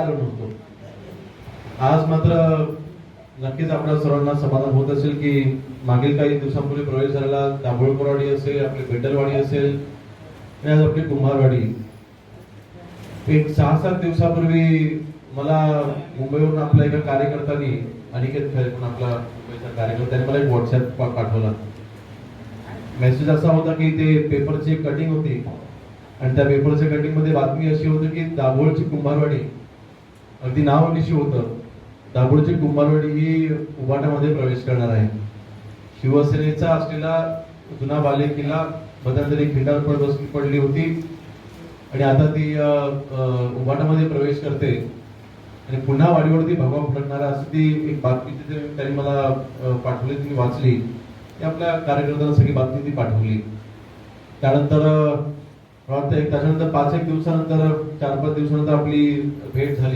आलो नव्हतो. आज मात्र नक्कीच आपल्या सर्वांना समाधान होत असेल की मागील काही दिवसांपूर्वी प्रवेश झालेला दाभोळकरवाडी असेल, आपली बेटलवाडी असेल आणि आज आपली कुंभारवाडी. एक 6-7 दिवसापूर्वी मला मुंबईवरून आपल्या एका कार्यकर्त्यांनी, अनिकेत खैरे म्हणून आपला मुंबईचा कार्यकर्त्याने मला एक व्हॉट्सअप पाठवला. मेसेज असा होता की ते पेपरची कटिंग होती आणि त्या पेपरच्या कटिंग मध्ये बातमी अशी होती की दाभोळची कुंभारवाडी, अगदी नाव निशी होतं, दाभोळची कुंभारवाडी ही उभाटामध्ये प्रवेश करणार आहे. शिवसेनेचा असलेला जुना बालेकिल्ला मध्यंतरी खिंडावर पडली होती आणि आता ती उभाटामध्ये प्रवेश करते आणि पुन्हा वाडीवरती भगवा फडकणारा असं ती एक बातमी तिथे त्यांनी मला पाठवली, ती वाचली. ती आपल्या कार्यकर्त्यांना सगळी बातमी ती पाठवली. त्यानंतर त्याच्यानंतर 5-1 दिवसानंतर 4-5 दिवसानंतर आपली भेट झाली.